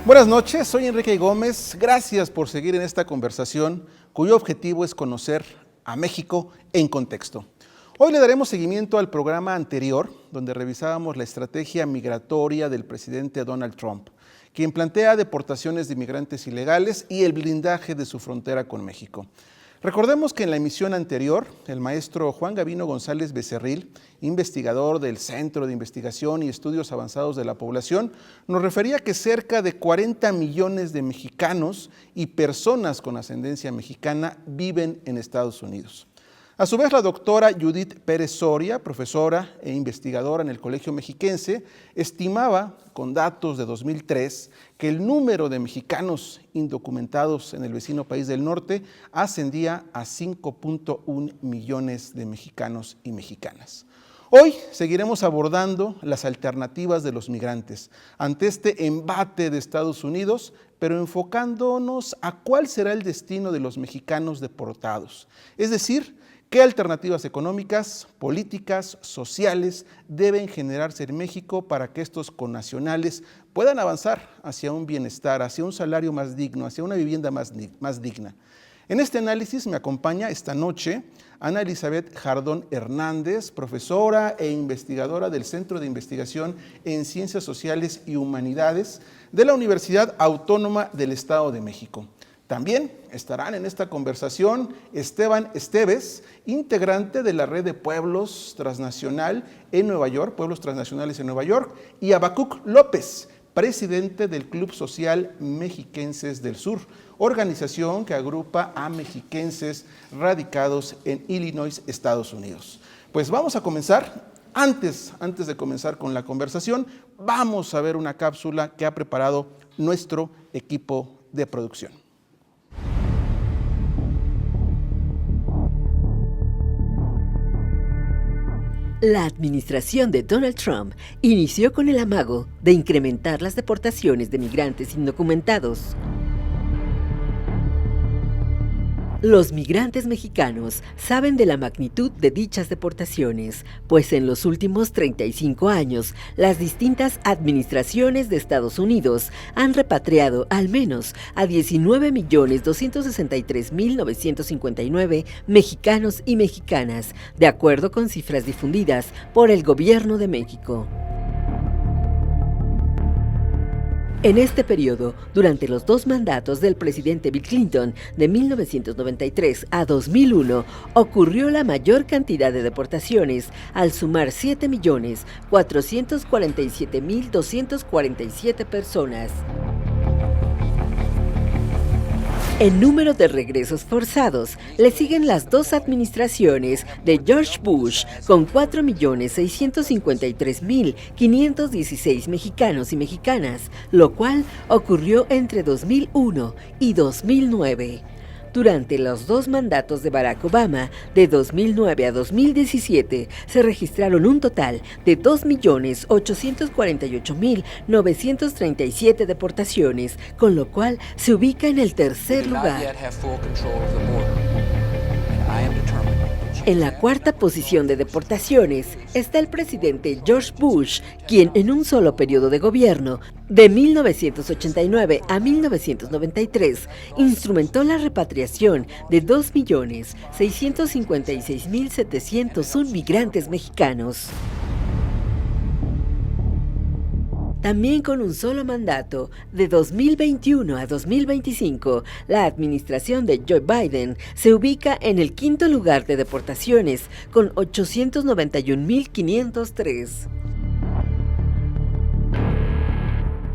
Buenas noches, soy Enrique Gómez. Gracias por seguir en esta conversación cuyo objetivo es conocer a México en contexto. Hoy le daremos seguimiento al programa anterior, donde revisábamos la estrategia migratoria del presidente Donald Trump, quien plantea deportaciones de inmigrantes ilegales y el blindaje de su frontera con México. Recordemos que en la emisión anterior, el maestro Juan Gavino González Becerril, investigador del Centro de Investigación y Estudios Avanzados de la Población, nos refería que cerca de 40 millones de mexicanos y personas con ascendencia mexicana viven en Estados Unidos. A su vez, la doctora Judith Pérez Soria, profesora e investigadora en el Colegio Mexiquense, estimaba, con datos de 2003, que el número de mexicanos indocumentados en el vecino país del norte ascendía a 5.1 millones de mexicanos y mexicanas. Hoy seguiremos abordando las alternativas de los migrantes ante este embate de Estados Unidos, pero enfocándonos a cuál será el destino de los mexicanos deportados, es decir, ¿qué alternativas económicas, políticas, sociales deben generarse en México para que estos connacionales puedan avanzar hacia un bienestar, hacia un salario más digno, hacia una vivienda más digna? En este análisis me acompaña esta noche Ana Elizabeth Jardón Hernández, profesora e investigadora del Centro de Investigación en Ciencias Sociales y Humanidades de la Universidad Autónoma del Estado de México. También estarán en esta conversación Esteban Esteves, integrante de la Red de Pueblos Transnacional en Nueva York, Pueblos Transnacionales en Nueva York, y Habacuc López, presidente del Club Social Mexiquenses del Sur, organización que agrupa a mexiquenses radicados en Illinois, Estados Unidos. Pues vamos a comenzar. Antes de comenzar con la conversación, vamos a ver una cápsula que ha preparado nuestro equipo de producción. La administración de Donald Trump inició con el amago de incrementar las deportaciones de migrantes indocumentados. Los migrantes mexicanos saben de la magnitud de dichas deportaciones, pues en los últimos 35 años, las distintas administraciones de Estados Unidos han repatriado al menos a 19.263.959 mexicanos y mexicanas, de acuerdo con cifras difundidas por el Gobierno de México. En este periodo, durante los dos mandatos del presidente Bill Clinton de 1993 a 2001, ocurrió la mayor cantidad de deportaciones, al sumar 7.447.247 personas. En número de regresos forzados, le siguen las dos administraciones de George Bush, con 4.653.516 mexicanos y mexicanas, lo cual ocurrió entre 2001 y 2009. Durante los dos mandatos de Barack Obama, de 2009 a 2017, se registraron un total de 2.848.937 deportaciones, con lo cual se ubica en el tercer lugar. En la cuarta posición de deportaciones está el presidente George Bush, quien en un solo periodo de gobierno, de 1989 a 1993, instrumentó la repatriación de 2.656.701 migrantes mexicanos. También con un solo mandato, de 2021 a 2025, la administración de Joe Biden se ubica en el quinto lugar de deportaciones, con 891.503.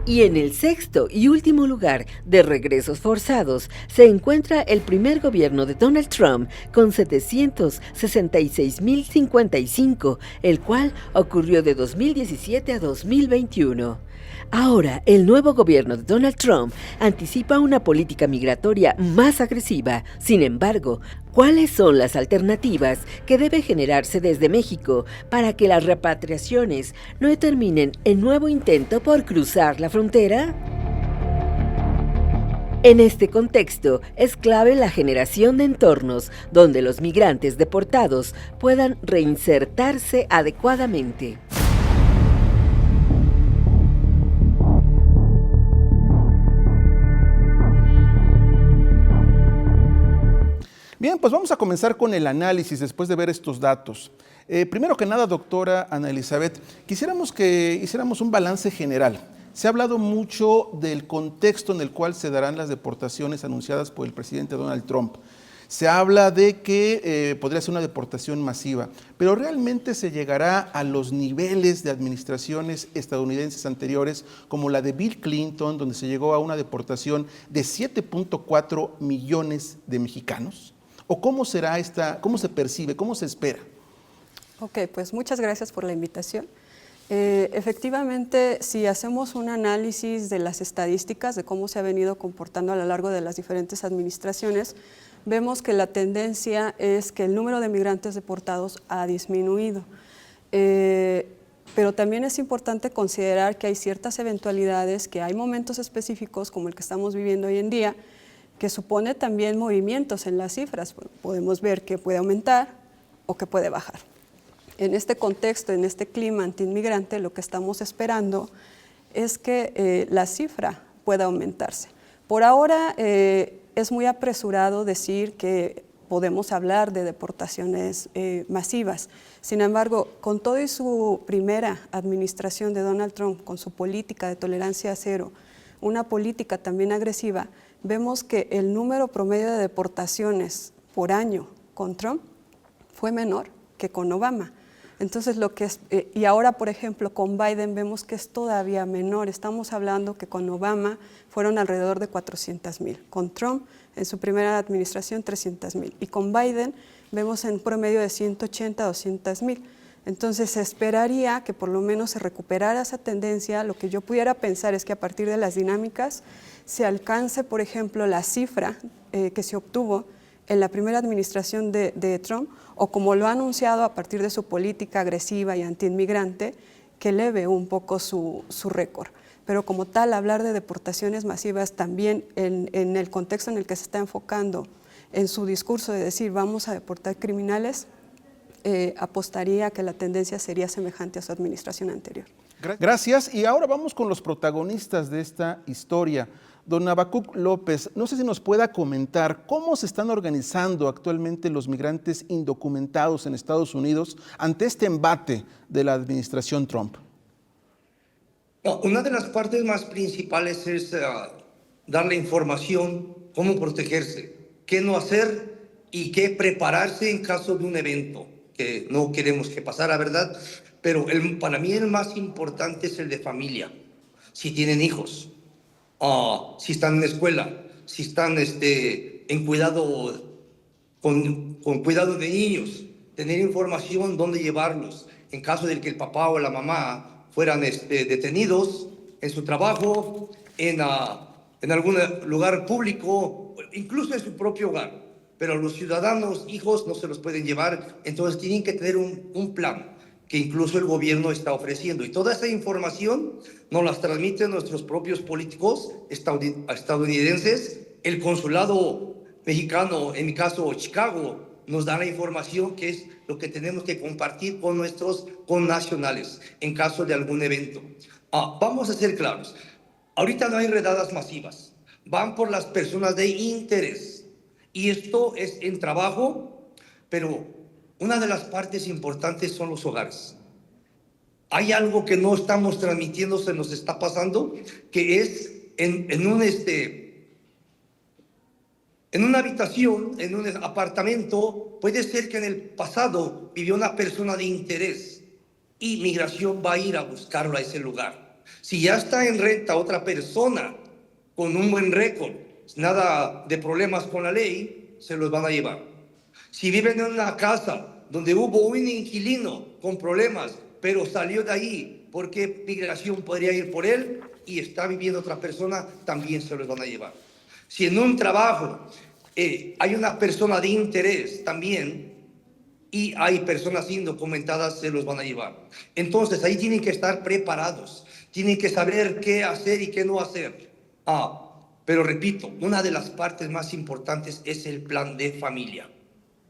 Y en el sexto y último lugar de regresos forzados se encuentra el primer gobierno de Donald Trump con 766.055, el cual ocurrió de 2017 a 2021. Ahora, el nuevo gobierno de Donald Trump anticipa una política migratoria más agresiva. Sin embargo, ¿cuáles son las alternativas que debe generarse desde México para que las repatriaciones no terminen en nuevo intento por cruzar la frontera? En este contexto, es clave la generación de entornos donde los migrantes deportados puedan reinsertarse adecuadamente. Bien, pues vamos a comenzar con el análisis después de ver estos datos. Primero que nada, doctora Ana Elizabeth, quisiéramos que hiciéramos un balance general. Se ha hablado mucho del contexto en el cual se darán las deportaciones anunciadas por el presidente Donald Trump. Se habla de que podría ser una deportación masiva, pero ¿realmente se llegará a los niveles de administraciones estadounidenses anteriores, como la de Bill Clinton, donde se llegó a una deportación de 7.4 millones de mexicanos? ¿O cómo será cómo se percibe, cómo se espera? Ok, pues muchas gracias por la invitación. Efectivamente, si hacemos un análisis de las estadísticas de cómo se ha venido comportando a lo largo de las diferentes administraciones, vemos que la tendencia es que el número de migrantes deportados ha disminuido. Pero también es importante considerar que hay ciertas eventualidades, que hay momentos específicos como el que estamos viviendo hoy en día, que supone también movimientos en las cifras. Podemos ver que puede aumentar o que puede bajar. En este contexto, en este clima antiinmigrante, lo que estamos esperando es que la cifra pueda aumentarse. Por ahora es muy apresurado decir que podemos hablar de deportaciones masivas. Sin embargo, con todo y su primera administración de Donald Trump, con su política de tolerancia cero, una política también agresiva, vemos que el número promedio de deportaciones por año con Trump fue menor que con Obama. Entonces, y ahora, por ejemplo, con Biden vemos que es todavía menor. Estamos hablando que con Obama fueron alrededor de 400,000. Con Trump, en su primera administración, 300,000. Y con Biden vemos en promedio de 180 a 200,000. Entonces, se esperaría que por lo menos se recuperara esa tendencia. Lo que yo pudiera pensar es que a partir de las dinámicas se alcance, por ejemplo, la cifra que se obtuvo en la primera administración de Trump, o como lo ha anunciado a partir de su política agresiva y antiinmigrante, que eleve un poco su récord. Pero como tal, hablar de deportaciones masivas también en el contexto en el que se está enfocando en su discurso de decir vamos a deportar criminales, apostaría que la tendencia sería semejante a su administración anterior. Gracias. Y ahora vamos con los protagonistas de esta historia. Don Habacuc López, no sé si nos pueda comentar cómo se están organizando actualmente los migrantes indocumentados en Estados Unidos ante este embate de la administración Trump. Una de las partes más principales es darle información, cómo protegerse, qué no hacer y qué prepararse en caso de un evento que no queremos que pasara, ¿verdad? Pero para mí el más importante es el de familia. Si tienen hijos, si están en la escuela, si están en cuidado, con cuidado de niños, tener información dónde llevarlos en caso de que el papá o la mamá fueran detenidos en su trabajo, en algún lugar público, incluso en su propio hogar. Pero los ciudadanos, hijos, no se los pueden llevar, entonces tienen que tener un plan que incluso el gobierno está ofreciendo. Y toda esa información nos las transmiten nuestros propios políticos estadounidenses. El consulado mexicano, en mi caso Chicago, nos da la información que es lo que tenemos que compartir con nuestros connacionales en caso de algún evento. Vamos a ser claros. Ahorita no hay redadas masivas. Van por las personas de interés. Y esto es en trabajo, pero una de las partes importantes son los hogares. Hay algo que no estamos transmitiendo, se nos está pasando, que es en una habitación, en un apartamento, puede ser que en el pasado vivió una persona de interés y migración va a ir a buscarlo a ese lugar. Si ya está en renta otra persona con un buen récord, nada de problemas con la ley, se los van a llevar. Si viven en una casa donde hubo un inquilino con problemas, pero salió de ahí porque migración podría ir por él y está viviendo otra persona, también se los van a llevar. Si en un trabajo hay una persona de interés también y hay personas indocumentadas, se los van a llevar. Entonces ahí tienen que estar preparados, tienen que saber qué hacer y qué no hacer. Pero repito, una de las partes más importantes es el plan de familia.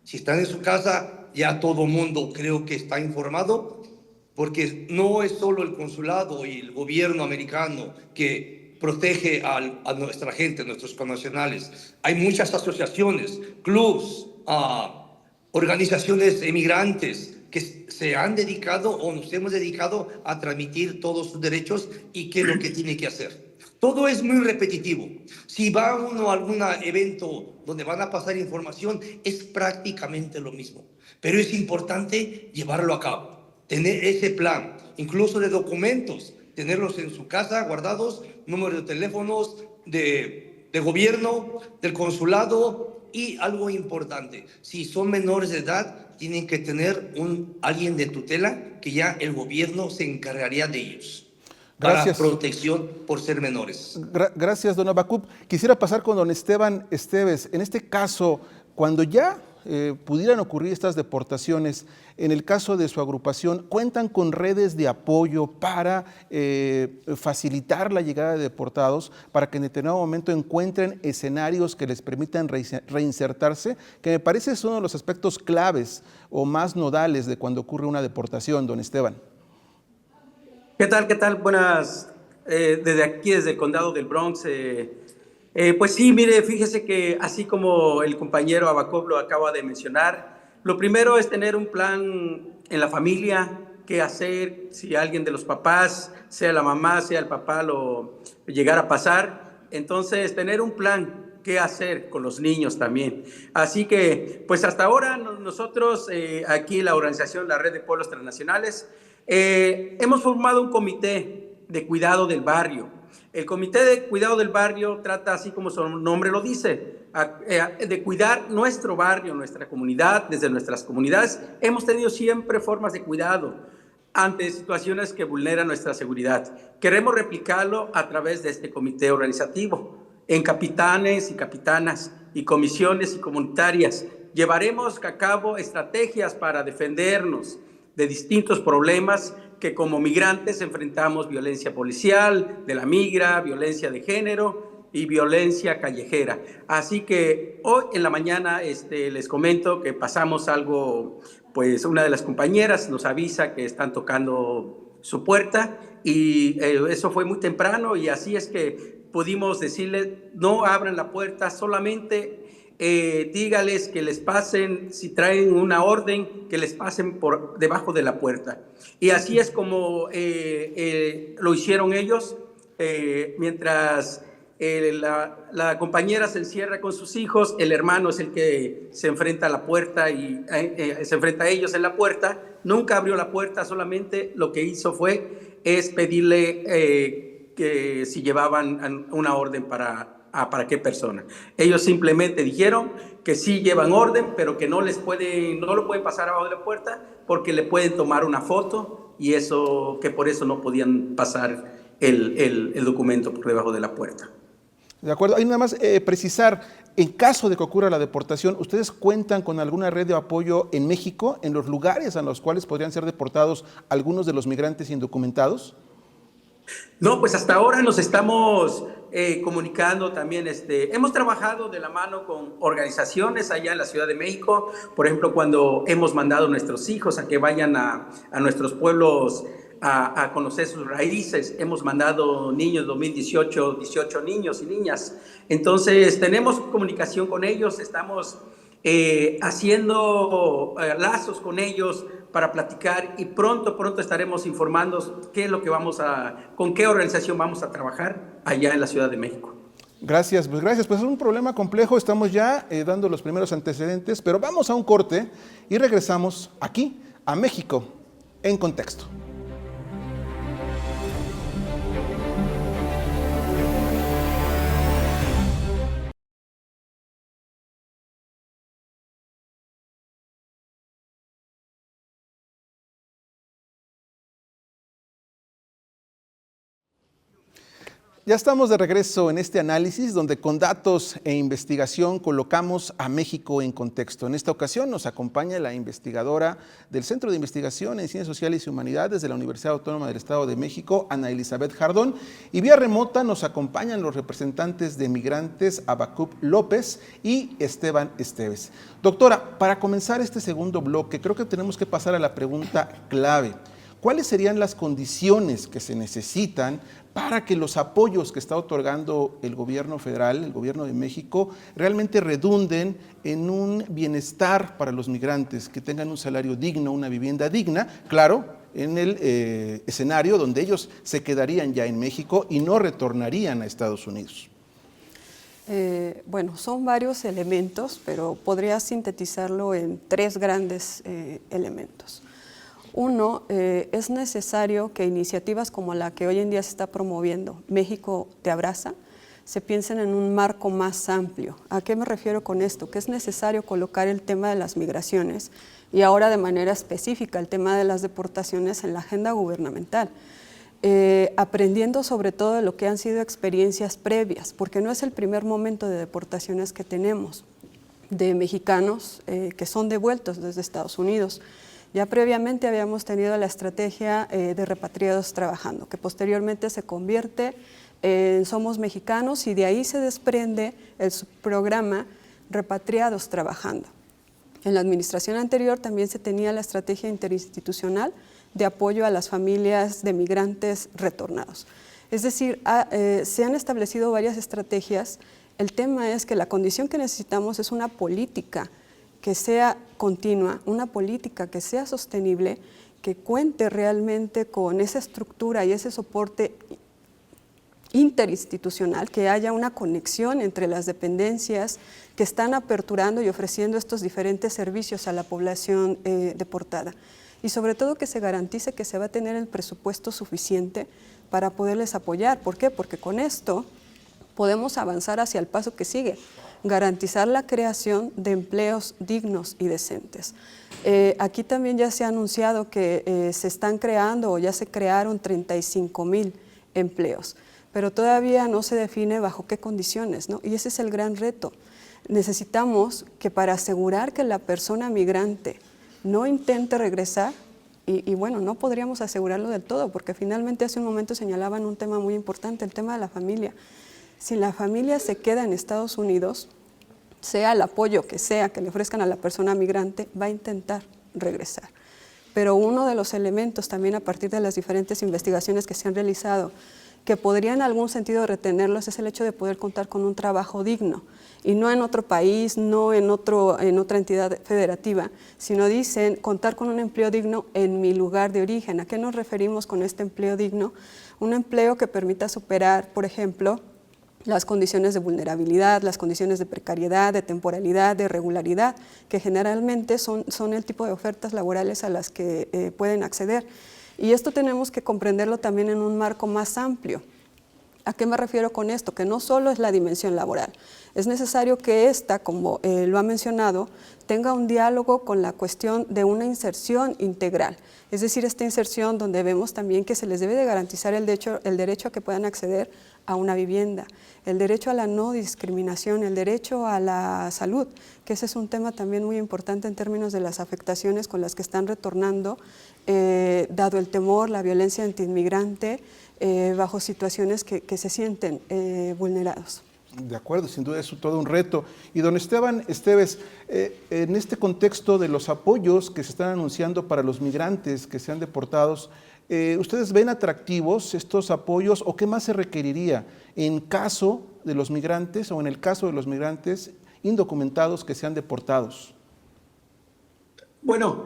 Si están en su casa, ya todo mundo creo que está informado, porque no es solo el consulado y el gobierno americano que protege a nuestra gente, a nuestros connacionales. Hay muchas asociaciones, clubs, organizaciones emigrantes que se han dedicado o nos hemos dedicado a transmitir todos sus derechos y qué es lo que tiene que hacer. Todo es muy repetitivo. Si va uno a algún evento donde van a pasar información, es prácticamente lo mismo. Pero es importante llevarlo a cabo, tener ese plan, incluso de documentos, tenerlos en su casa guardados, números de teléfonos de gobierno, del consulado, y algo importante, si son menores de edad, tienen que tener alguien de tutela que ya el gobierno se encargaría de ellos. Gracias. Para protección por ser menores. Gracias, don Habacuc. Quisiera pasar con don Esteban Esteves. En este caso, cuando ya pudieran ocurrir estas deportaciones, en el caso de su agrupación, ¿cuentan con redes de apoyo para facilitar la llegada de deportados, para que en determinado momento encuentren escenarios que les permitan reinsertarse? Que me parece es uno de los aspectos claves o más nodales de cuando ocurre una deportación, don Esteban. ¿Qué tal? ¿Qué tal? Buenas, desde aquí, desde el condado del Bronx. Pues sí, mire, fíjese que así como el compañero Habacuc lo acaba de mencionar, lo primero es tener un plan en la familia, qué hacer si alguien de los papás, sea la mamá, sea el papá, lo llegara a pasar. Entonces, tener un plan, qué hacer con los niños también. Así que, pues hasta ahora nosotros, aquí la organización, la Red de Pueblos Transnacionales, hemos formado un comité de cuidado del barrio. El comité de cuidado del barrio trata, así como su nombre lo dice, de cuidar nuestro barrio, nuestra comunidad. Desde nuestras comunidades hemos tenido siempre formas de cuidado ante situaciones que vulneran nuestra seguridad. Queremos replicarlo a través de este comité organizativo. En capitanes y capitanas y comisiones y comunitarias llevaremos a cabo estrategias para defendernos de distintos problemas que como migrantes enfrentamos: violencia policial, de la migra, violencia de género y violencia callejera. Así que hoy en la mañana les comento que pasamos algo, pues una de las compañeras nos avisa que están tocando su puerta y eso fue muy temprano, y así es que pudimos decirle: no abran la puerta, solamente dígales que les pasen, si traen una orden, que les pasen por debajo de la puerta. Y así es como lo hicieron ellos. Mientras la compañera se encierra con sus hijos, el hermano es el que se enfrenta a la puerta y se enfrenta a ellos en la puerta. Nunca abrió la puerta, solamente lo que hizo es pedirle que si llevaban una orden para qué persona. Ellos simplemente dijeron que sí llevan orden, pero que no lo pueden pasar abajo de la puerta porque le pueden tomar una foto, y que por eso no podían pasar el documento por debajo de la puerta. De acuerdo. Hay nada más precisar, en caso de que ocurra la deportación, ¿ustedes cuentan con alguna red de apoyo en México, en los lugares a los cuales podrían ser deportados algunos de los migrantes indocumentados? No, pues hasta ahora nos estamos comunicando también. Hemos trabajado de la mano con organizaciones allá en la Ciudad de México. Por ejemplo, cuando hemos mandado a nuestros hijos a que vayan a nuestros pueblos a conocer sus raíces, hemos mandado niños, 2018, 18 niños y niñas. Entonces, tenemos comunicación con ellos, estamos haciendo lazos con ellos para platicar, y pronto estaremos informando con qué organización vamos a trabajar allá en la Ciudad de México. Gracias, pues es un problema complejo, estamos ya dando los primeros antecedentes, pero vamos a un corte y regresamos aquí a México en Contexto. Ya estamos de regreso en este análisis donde con datos e investigación colocamos a México en contexto. En esta ocasión nos acompaña la investigadora del Centro de Investigación en Ciencias Sociales y Humanidades de la Universidad Autónoma del Estado de México, Ana Elizabeth Jardón, y vía remota nos acompañan los representantes de migrantes Habacuc López y Esteban Esteves. Doctora, para comenzar este segundo bloque, creo que tenemos que pasar a la pregunta clave. ¿Cuáles serían las condiciones que se necesitan para que los apoyos que está otorgando el gobierno federal, el gobierno de México, realmente redunden en un bienestar para los migrantes, que tengan un salario digno, una vivienda digna, claro, en el escenario donde ellos se quedarían ya en México y no retornarían a Estados Unidos? Bueno, son varios elementos, pero podría sintetizarlo en tres grandes elementos. Uno, es necesario que iniciativas como la que hoy en día se está promoviendo, México te abraza, se piensen en un marco más amplio. ¿A qué me refiero con esto? Que es necesario colocar el tema de las migraciones y ahora de manera específica el tema de las deportaciones en la agenda gubernamental. Aprendiendo sobre todo de lo que han sido experiencias previas, porque no es el primer momento de deportaciones que tenemos de mexicanos que son devueltos desde Estados Unidos. Ya previamente habíamos tenido la estrategia de repatriados trabajando, que posteriormente se convierte en Somos Mexicanos y de ahí se desprende el subprograma Repatriados Trabajando. En la administración anterior también se tenía la estrategia interinstitucional de apoyo a las familias de migrantes retornados. Es decir, se han establecido varias estrategias. El tema es que la condición que necesitamos es una política que sea continua, una política que sea sostenible, que cuente realmente con esa estructura y ese soporte interinstitucional, que haya una conexión entre las dependencias que están aperturando y ofreciendo estos diferentes servicios a la población deportada. Y sobre todo que se garantice que se va a tener el presupuesto suficiente para poderles apoyar. ¿Por qué? Porque con esto podemos avanzar hacia el paso que sigue, garantizar la creación de empleos dignos y decentes. Aquí también ya se ha anunciado que se están creando o ya se crearon 35,000 empleos, pero todavía no se define bajo qué condiciones, ¿no? Y ese es el gran reto. Necesitamos que para asegurar que la persona migrante no intente regresar, y bueno, no podríamos asegurarlo del todo, porque finalmente hace un momento señalaban un tema muy importante, el tema de la familia. Si la familia se queda en Estados Unidos, sea el apoyo que sea que le ofrezcan a la persona migrante, va a intentar regresar. Pero uno de los elementos también a partir de las diferentes investigaciones que se han realizado, que podría en algún sentido retenerlos, es el hecho de poder contar con un trabajo digno, y no en otro país, no en otra entidad federativa, sino dicen contar con un empleo digno en mi lugar de origen. ¿A qué nos referimos con este empleo digno? Un empleo que permita superar, por ejemplo, las condiciones de vulnerabilidad, las condiciones de precariedad, de temporalidad, de irregularidad, que generalmente son el tipo de ofertas laborales a las que pueden acceder. Y esto tenemos que comprenderlo también en un marco más amplio. ¿A qué me refiero con esto? Que no solo es la dimensión laboral. Es necesario que esta, como lo ha mencionado, tenga un diálogo con la cuestión de una inserción integral. Es decir, esta inserción donde vemos también que se les debe de garantizar el derecho a que puedan acceder a una vivienda, el derecho a la no discriminación, el derecho a la salud, que ese es un tema también muy importante en términos de las afectaciones con las que están retornando, dado el temor, la violencia antiinmigrante, bajo situaciones que se sienten vulnerados. De acuerdo, sin duda es todo un reto. Y don Esteban Esteves, en este contexto de los apoyos que se están anunciando para los migrantes que sean deportados, ¿ustedes ven atractivos estos apoyos o qué más se requeriría en caso de los migrantes o en el caso de los migrantes indocumentados que sean deportados? Bueno,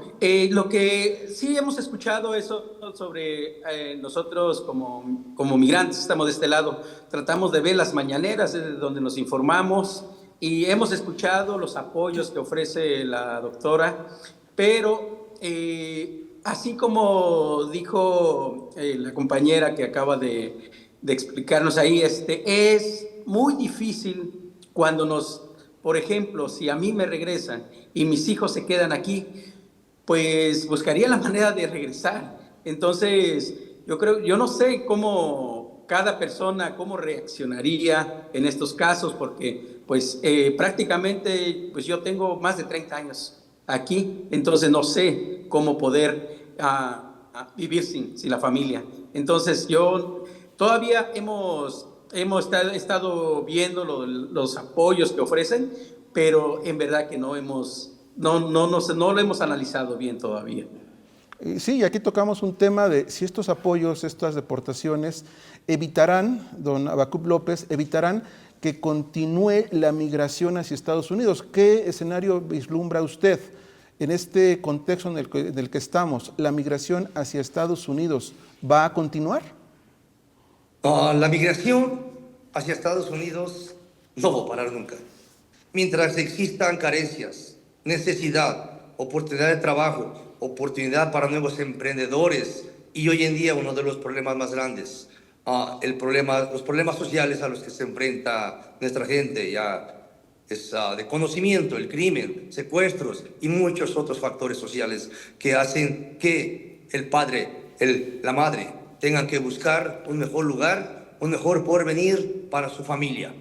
lo que sí hemos escuchado eso sobre nosotros como migrantes, estamos de este lado, tratamos de ver las mañaneras desde donde nos informamos y hemos escuchado los apoyos que ofrece la doctora, pero así como dijo la compañera que acaba de explicarnos ahí, es muy difícil cuando por ejemplo, si a mí me regresan y mis hijos se quedan aquí, pues buscaría la manera de regresar. Entonces, yo no sé cómo cada persona, cómo reaccionaría en estos casos, porque pues prácticamente pues yo tengo más de 30 años aquí, entonces no sé cómo poder vivir sin la familia. Entonces, todavía hemos estado viendo los apoyos que ofrecen, pero en verdad que no lo hemos analizado bien todavía. Sí, y aquí tocamos un tema de si estos apoyos, estas deportaciones evitarán, don Habacuc López, evitarán que continúe la migración hacia Estados Unidos. ¿Qué escenario vislumbra usted en este contexto en el que estamos? ¿La migración hacia Estados Unidos va a continuar? La migración hacia Estados Unidos no va a parar nunca. Mientras existan carencias, necesidad, oportunidad de trabajo, oportunidad para nuevos emprendedores y hoy en día uno de los problemas más grandes, los problemas sociales a los que se enfrenta nuestra gente ya es de conocimiento, el crimen, secuestros y muchos otros factores sociales que hacen que el padre, la madre tengan que buscar un mejor lugar, un mejor porvenir para su familia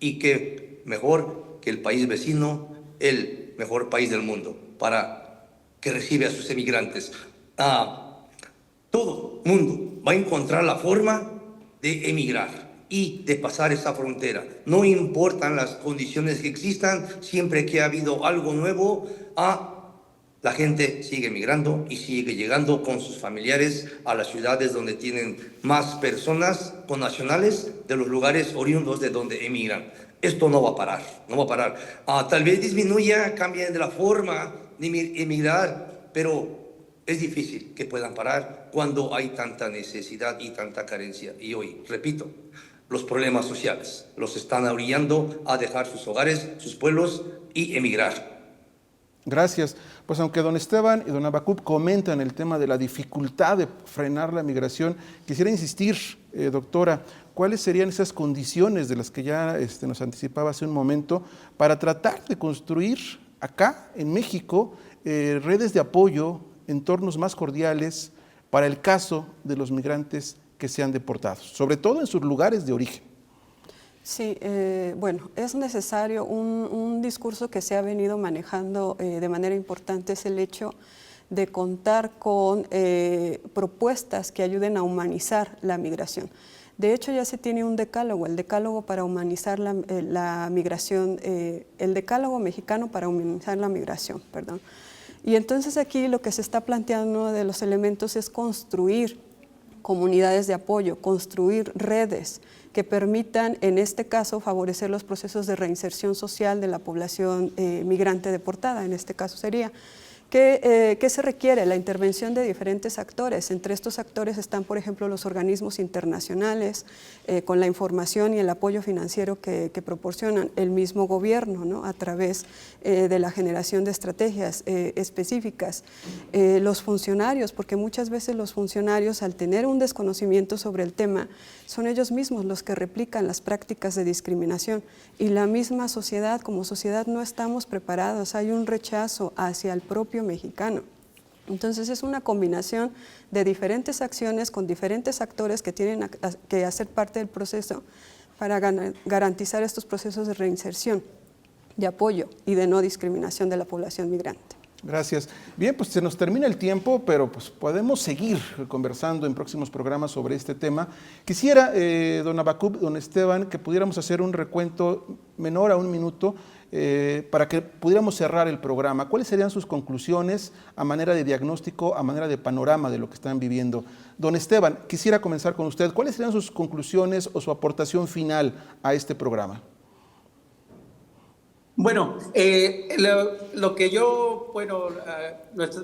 y que mejor que el país vecino, el mejor país del mundo para que recibe a sus emigrantes. Todo mundo va a encontrar la forma de emigrar y de pasar esa frontera. No importan las condiciones que existan, siempre que ha habido algo nuevo, la gente sigue emigrando y sigue llegando con sus familiares a las ciudades donde tienen más personas connacionales de los lugares oriundos de donde emigran. Esto no va a parar, no va a parar. Tal vez disminuya, cambie de la forma de emigrar, pero es difícil que puedan parar cuando hay tanta necesidad y tanta carencia. Y hoy, repito, los problemas sociales los están orillando a dejar sus hogares, sus pueblos y emigrar. Gracias. Pues aunque don Esteban y don Habacuc comentan el tema de la dificultad de frenar la migración, quisiera insistir, doctora, ¿cuáles serían esas condiciones de las que ya nos anticipaba hace un momento para tratar de construir acá en México redes de apoyo, entornos más cordiales para el caso de los migrantes que sean deportados, sobre todo en sus lugares de origen? Sí, bueno, es necesario un discurso que se ha venido manejando de manera importante, es el hecho de contar con propuestas que ayuden a humanizar la migración. De hecho, ya se tiene un decálogo, el decálogo para humanizar la migración, el decálogo mexicano para humanizar la migración, perdón. Y entonces aquí lo que se está planteando, uno de los elementos es construir comunidades de apoyo, construir redes que permitan, en este caso, favorecer los procesos de reinserción social de la población migrante deportada, en este caso sería. ¿Qué se requiere? La intervención de diferentes actores. Entre estos actores están, por ejemplo, los organismos internacionales, con la información y el apoyo financiero que proporcionan el mismo gobierno, ¿no? A través de la generación de estrategias específicas. Los funcionarios, porque muchas veces los funcionarios, al tener un desconocimiento sobre el tema, son ellos mismos los que replican las prácticas de discriminación. Y la misma sociedad, como sociedad no estamos preparados, hay un rechazo hacia el propio mexicano. Entonces es una combinación de diferentes acciones con diferentes actores que tienen que hacer parte del proceso para garantizar estos procesos de reinserción, de apoyo y de no discriminación de la población migrante. Gracias. Bien, pues se nos termina el tiempo, pero pues podemos seguir conversando en próximos programas sobre este tema. Quisiera, don Habacuc, don Esteban, que pudiéramos hacer un recuento menor a un minuto para que pudiéramos cerrar el programa. ¿Cuáles serían sus conclusiones a manera de diagnóstico, a manera de panorama de lo que están viviendo? Don Esteban, quisiera comenzar con usted. ¿Cuáles serían sus conclusiones o su aportación final a este programa? Bueno, lo que yo,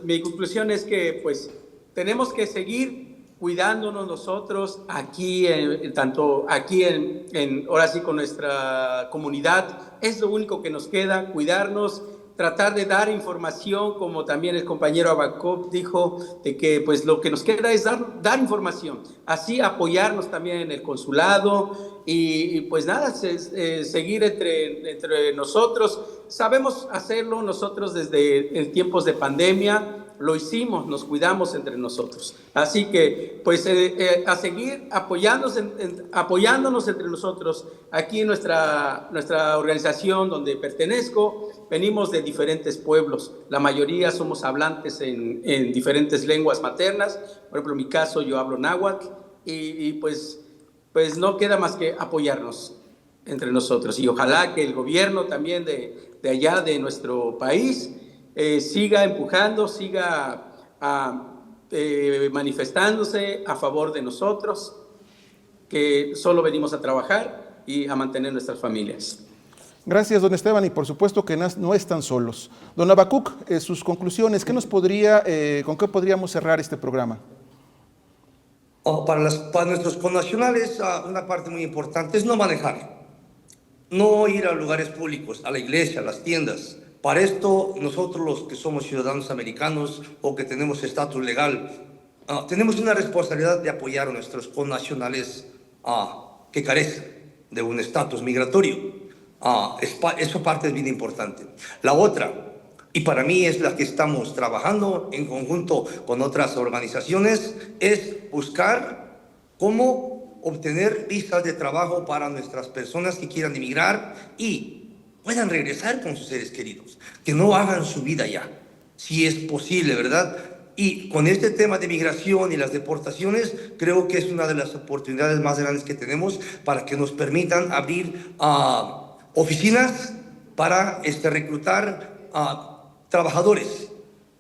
mi conclusión es que pues tenemos que seguir cuidándonos nosotros aquí, tanto aquí ahora sí con nuestra comunidad, es lo único que nos queda, cuidarnos, tratar de dar información, como también el compañero Habacuc dijo, de que pues lo que nos queda es dar información, así apoyarnos también en el consulado y pues nada, seguir entre nosotros. Sabemos hacerlo nosotros desde en tiempos de pandemia, lo hicimos, nos cuidamos entre nosotros. Así que, pues, a seguir apoyándonos entre nosotros. Aquí en nuestra organización donde pertenezco, venimos de diferentes pueblos. La mayoría somos hablantes en diferentes lenguas maternas. Por ejemplo, en mi caso, yo hablo náhuatl y pues no queda más que apoyarnos entre nosotros. Y ojalá que el gobierno también de allá, de nuestro país, siga empujando, siga manifestándose a favor de nosotros, que solo venimos a trabajar y a mantener nuestras familias. Gracias, don Esteban, y por supuesto que no están solos. Don Habacuc, sus conclusiones, ¿con qué podríamos cerrar este programa? Para nuestros connacionales, una parte muy importante es no manejar, no ir a lugares públicos, a la iglesia, a las tiendas. Para esto, nosotros los que somos ciudadanos americanos o que tenemos estatus legal, tenemos una responsabilidad de apoyar a nuestros connacionales que carecen de un estatus migratorio. Esa parte es bien importante. La otra, y para mí es la que estamos trabajando en conjunto con otras organizaciones, es buscar cómo obtener visas de trabajo para nuestras personas que quieran emigrar y puedan regresar con sus seres queridos, que no hagan su vida allá, si es posible, ¿verdad? Y con este tema de migración y las deportaciones, creo que es una de las oportunidades más grandes que tenemos para que nos permitan abrir oficinas para reclutar trabajadores,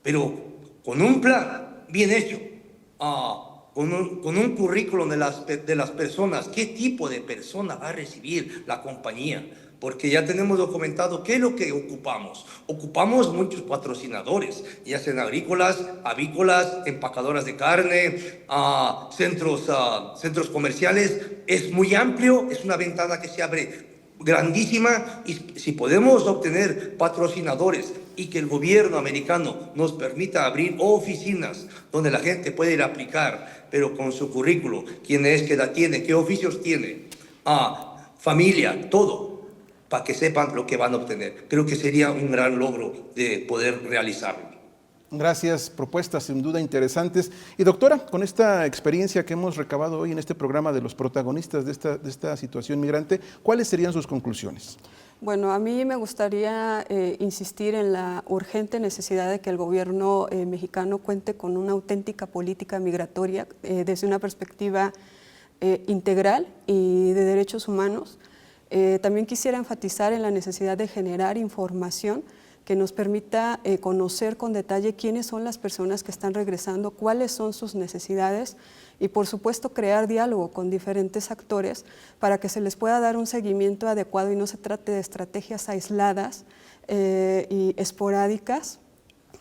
pero con un plan bien hecho, con un currículum de las personas, qué tipo de persona va a recibir la compañía, porque ya tenemos documentado qué es lo que ocupamos. Ocupamos muchos patrocinadores, ya sean agrícolas, avícolas, empacadoras de carne, centros comerciales. Es muy amplio, es una ventana que se abre grandísima, y si podemos obtener patrocinadores y que el gobierno americano nos permita abrir oficinas donde la gente puede ir a aplicar, pero con su currículo, quién es, qué edad tiene, qué oficios tiene, familia, todo, para que sepan lo que van a obtener. Creo que sería un gran logro de poder realizarlo. Gracias, propuestas sin duda interesantes. Y doctora, con esta experiencia que hemos recabado hoy en este programa de los protagonistas de esta situación migrante, ¿cuáles serían sus conclusiones? Bueno, a mí me gustaría insistir en la urgente necesidad de que el gobierno mexicano cuente con una auténtica política migratoria desde una perspectiva integral y de derechos humanos. También quisiera enfatizar en la necesidad de generar información que nos permita conocer con detalle quiénes son las personas que están regresando, cuáles son sus necesidades y, por supuesto, crear diálogo con diferentes actores para que se les pueda dar un seguimiento adecuado y no se trate de estrategias aisladas y esporádicas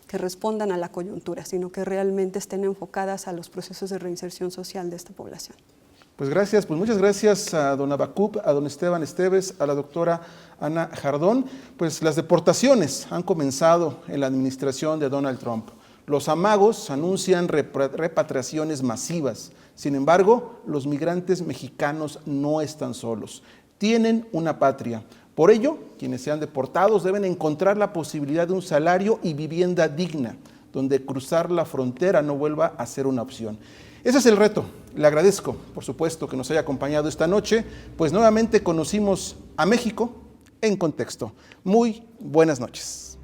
que respondan a la coyuntura, sino que realmente estén enfocadas a los procesos de reinserción social de esta población. Pues gracias, pues muchas gracias a don Habacuc, a don Esteban Esteves, a la doctora Ana Jardón. Pues las deportaciones han comenzado en la administración de Donald Trump. Los amagos anuncian repatriaciones masivas. Sin embargo, los migrantes mexicanos no están solos. Tienen una patria. Por ello, quienes sean deportados deben encontrar la posibilidad de un salario y vivienda digna, donde cruzar la frontera no vuelva a ser una opción. Ese es el reto. Le agradezco, por supuesto, que nos haya acompañado esta noche, pues nuevamente conocimos a México en contexto. Muy buenas noches.